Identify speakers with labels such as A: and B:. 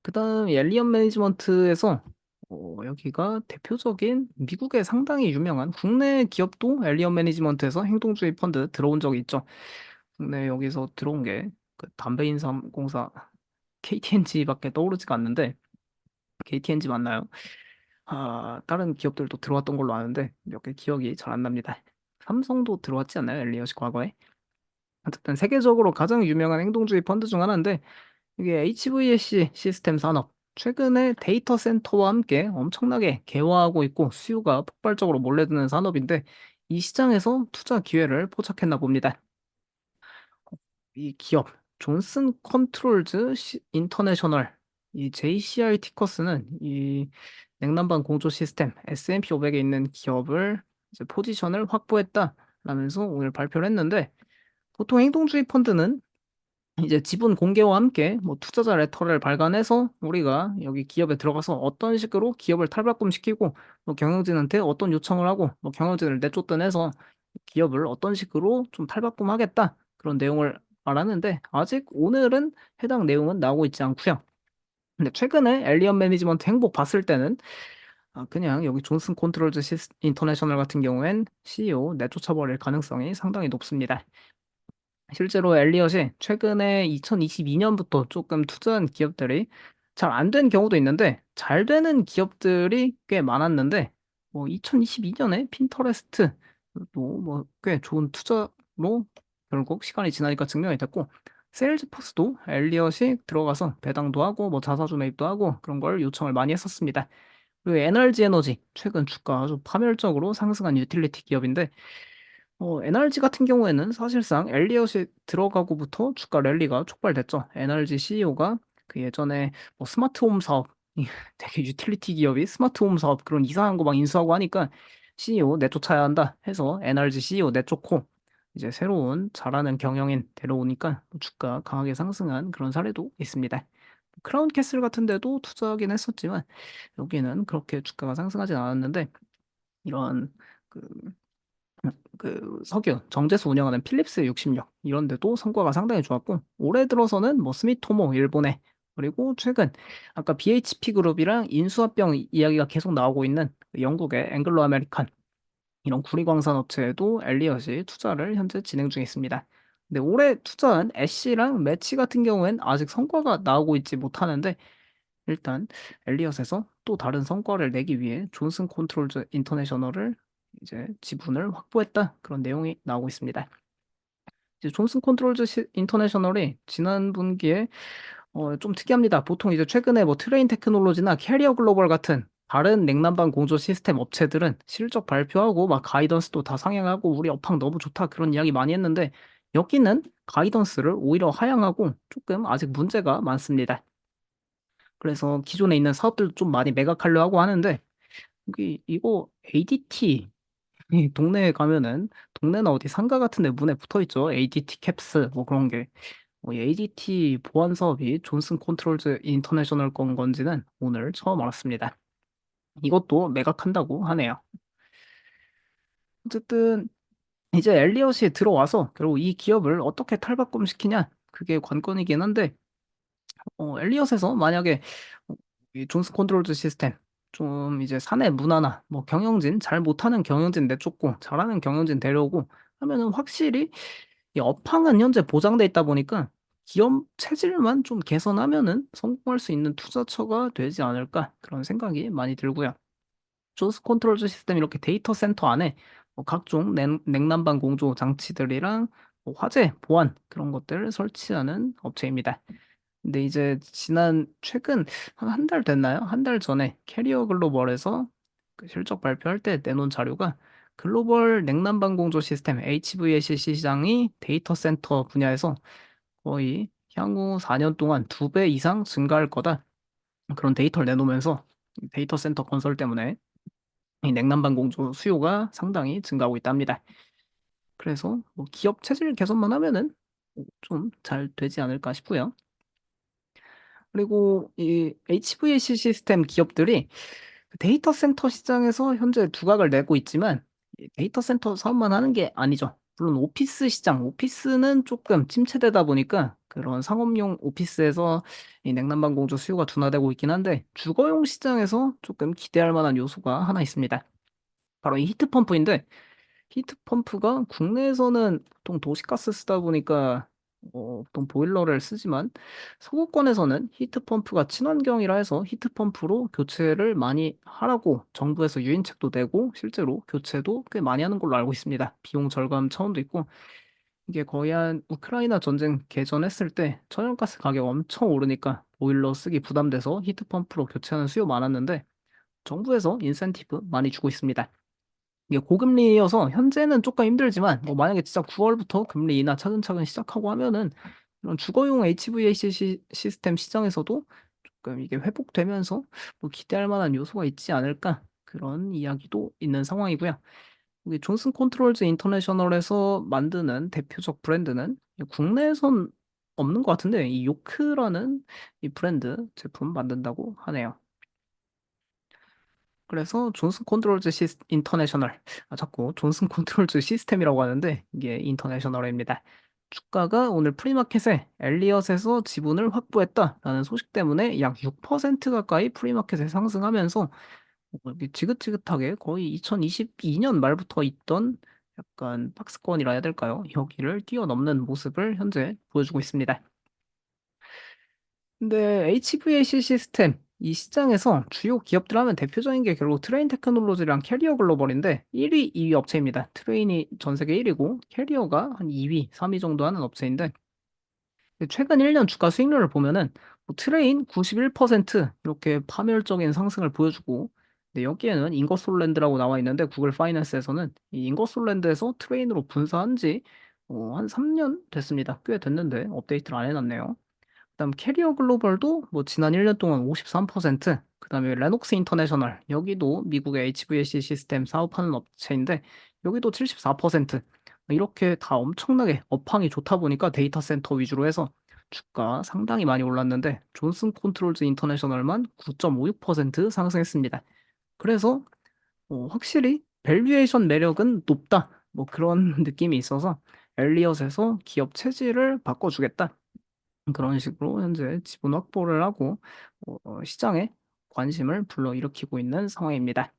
A: 그다음 엘리언 매니지먼트에서 여기가 대표적인 미국의 상당히 유명한 국내 기업도 엘리언 매니지먼트에서 행동주의 펀드 들어온 적이 있죠. 근데 여기서 들어온 게 그 담배인삼공사 KTNG밖에 떠오르지가 않는데 KTNG 맞나요? 다른 기업들도 들어왔던 걸로 아는데 몇 개 기억이 잘 안 납니다. 삼성도 들어왔지 않나요? 엘리엇이 과거에? 어쨌든 세계적으로 가장 유명한 행동주의 펀드 중 하나인데 이게 HVAC 시스템 산업 최근에 데이터 센터와 함께 엄청나게 개화하고 있고 수요가 폭발적으로 몰려드는 산업인데 이 시장에서 투자 기회를 포착했나 봅니다. 이 기업 존슨 컨트롤즈 인터내셔널 이 JCI 티커스는 이 냉난방 공조 시스템 S&P 500에 있는 기업을 이제 포지션을 확보했다라면서 오늘 발표를 했는데 보통 행동주의 펀드는 이제 지분 공개와 함께 뭐 투자자 레터를 발간해서 우리가 여기 기업에 들어가서 어떤 식으로 기업을 탈바꿈시키고 뭐 경영진한테 어떤 요청을 하고 뭐 경영진을 내쫓든 해서 기업을 어떤 식으로 좀 탈바꿈하겠다 그런 내용을 말하는데 아직 오늘은 해당 내용은 나오고 있지 않고요. 근데 최근에 엘리언 매니지먼트 행보 봤을 때는 그냥 여기 존슨 컨트롤즈 인터내셔널 같은 경우엔 CEO 내쫓아버릴 가능성이 상당히 높습니다. 실제로 엘리엇이 최근에 2022년부터 조금 투자한 기업들이 잘 안 된 경우도 있는데 잘 되는 기업들이 꽤 많았는데 뭐 2022년에 핀터레스트 또 뭐 꽤 좋은 투자로 결국 시간이 지나니까 증명이 됐고 세일즈포스도 엘리엇이 들어가서 배당도 하고 뭐 자사주 매입도 하고 그런 걸 요청을 많이 했었습니다. 그리고 에너지 최근 주가 아주 파멸적으로 상승한 유틸리티 기업인데 NRG 같은 경우에는 사실상 엘리엇이 들어가고부터 주가 랠리가 촉발됐죠. NRG CEO가 그 예전에 뭐 스마트홈 사업, 이 되게 유틸리티 기업이 스마트홈 사업 그런 이상한 거 막 인수하고 하니까 CEO 내쫓아야 한다 해서 NRG CEO 내쫓고 이제 새로운 잘하는 경영인 데려오니까 주가 강하게 상승한 그런 사례도 있습니다. 크라운 캐슬 같은 데도 투자하긴 했었지만 여기는 그렇게 주가가 상승하진 않았는데 이런 그 석유, 정제수 운영하는 필립스 66 이런 데도 성과가 상당히 좋았고 올해 들어서는 뭐 스미토모 일본에 그리고 최근 아까 BHP 그룹이랑 인수합병 이야기가 계속 나오고 있는 그 영국의 앵글로 아메리칸 이런 구리광산 업체에도 엘리엇이 투자를 현재 진행 중에 있습니다. 근데 올해 투자한 애쉬랑 매치 같은 경우엔 아직 성과가 나오고 있지 못하는데 일단 엘리엇에서 또 다른 성과를 내기 위해 존슨 컨트롤즈 인터내셔널을 이제 지분을 확보했다. 그런 내용이 나오고 있습니다. 이제 존슨 컨트롤즈 인터내셔널이 지난 분기에 좀 특이합니다. 보통 이제 최근에 뭐 트레인 테크놀로지나 캐리어 글로벌 같은 다른 냉난방 공조 시스템 업체들은 실적 발표하고 막 가이던스도 다 상향하고 우리 업황 너무 좋다 그런 이야기 많이 했는데 여기는 가이던스를 오히려 하향하고 조금 아직 문제가 많습니다. 그래서 기존에 있는 사업들도 좀 많이 매각하려 하고 하는데 여기 이거 ADT 이 동네에 가면은 동네나 어디 상가 같은 데 문에 붙어 있죠. ADT 캡스 뭐 그런 게. 이 ADT 보안 사업이 존슨 컨트롤즈 인터내셔널 건 건지는 오늘 처음 알았습니다. 이것도 매각한다고 하네요. 어쨌든 이제 엘리엇이 들어와서 결국 이 기업을 어떻게 탈바꿈시키냐 그게 관건이긴 한데 엘리엇에서 만약에 이 존스 컨트롤즈 시스템 좀 이제 사내 문화나 뭐 경영진 잘 못하는 경영진 내쫓고 잘하는 경영진 데려오고 하면은 확실히 이 업황은 현재 보장돼 있다 보니까 기업 체질만 좀 개선하면은 성공할 수 있는 투자처가 되지 않을까 그런 생각이 많이 들고요. 존스 컨트롤즈 시스템 이렇게 데이터 센터 안에 뭐 각종 냉난방 공조 장치들이랑 뭐 화재 보안 그런 것들을 설치하는 업체입니다. 근데 이제 최근 한 달 됐나요? 한 달 전에 캐리어 글로벌에서 그 실적 발표할 때 내놓은 자료가 글로벌 냉난방 공조 시스템 HVAC 시장이 데이터 센터 분야에서 거의 향후 4년 동안 2배 이상 증가할 거다. 그런 데이터를 내놓으면서 데이터 센터 건설 때문에 이 냉난방 공조 수요가 상당히 증가하고 있답니다. 그래서 뭐 기업 체질 개선만 하면은 좀 잘 되지 않을까 싶고요. 그리고 이 HVAC 시스템 기업들이 데이터 센터 시장에서 현재 두각을 내고 있지만 이 데이터 센터 사업만 하는 게 아니죠. 물론 오피스 시장, 오피스는 조금 침체되다 보니까 그런 상업용 오피스에서 이 냉난방 공조 수요가 둔화되고 있긴 한데 주거용 시장에서 조금 기대할 만한 요소가 하나 있습니다. 바로 이 히트펌프인데 히트펌프가 국내에서는 보통 도시가스 쓰다 보니까 보통 보일러를 쓰지만 서구권에서는 히트펌프가 친환경이라 해서 히트펌프로 교체를 많이 하라고 정부에서 유인책도 내고 실제로 교체도 꽤 많이 하는 걸로 알고 있습니다. 비용 절감 차원도 있고 이게 거의 한 우크라이나 전쟁 개전했을 때 천연가스 가격 엄청 오르니까 보일러 쓰기 부담돼서 히트펌프로 교체하는 수요 많았는데 정부에서 인센티브 많이 주고 있습니다. 이게 고금리여서 현재는 조금 힘들지만 뭐 만약에 진짜 9월부터 금리 인하 차근차근 시작하고 하면은 이런 주거용 HVAC 시스템 시장에서도 조금 이게 회복되면서 뭐 기대할 만한 요소가 있지 않을까 그런 이야기도 있는 상황이고요. 이게 존슨 컨트롤즈 인터내셔널에서 만드는 대표적 브랜드는 국내에선 없는 것 같은데 이 요크라는 이 브랜드 제품 만든다고 하네요. 그래서 존슨 컨트롤즈 인터내셔널 자꾸 존슨 컨트롤즈 시스템이라고 하는데 이게 인터내셔널입니다. 주가가 오늘 프리마켓에 엘리엇에서 지분을 확보했다라는 소식 때문에 약 6% 가까이 프리마켓에 상승하면서 이렇게 지긋지긋하게 거의 2022년 말부터 있던 약간 박스권이라 해야 될까요? 여기를 뛰어넘는 모습을 현재 보여주고 있습니다. 근데 HVAC 시스템 이 시장에서 주요 기업들 하면 대표적인 게 결국 트레인 테크놀로지랑 캐리어 글로벌인데 1위, 2위 업체입니다. 트레인이 전 세계 1위고 캐리어가 한 2위, 3위 정도 하는 업체인데 최근 1년 주가 수익률을 보면은 뭐 트레인 91% 이렇게 파멸적인 상승을 보여주고 근데 여기에는 인거솔랜드라고 나와 있는데 구글 파이낸스에서는 이 인거솔랜드에서 트레인으로 분사한 지 한 3년 됐습니다. 꽤 됐는데 업데이트를 안 해놨네요. 그다음 캐리어 글로벌도 뭐 지난 1년 동안 53%, 그다음에 레녹스 인터내셔널 여기도 미국의 HVAC 시스템 사업하는 업체인데 여기도 74%. 이렇게 다 엄청나게 업황이 좋다 보니까 데이터 센터 위주로 해서 주가 상당히 많이 올랐는데 존슨 컨트롤즈 인터내셔널만 9.56% 상승했습니다. 그래서 확실히 밸류에이션 매력은 높다. 뭐 그런 느낌이 있어서 엘리엇에서 기업 체질을 바꿔주겠다. 그런 식으로 현재 지분 확보를 하고 시장에 관심을 불러일으키고 있는 상황입니다.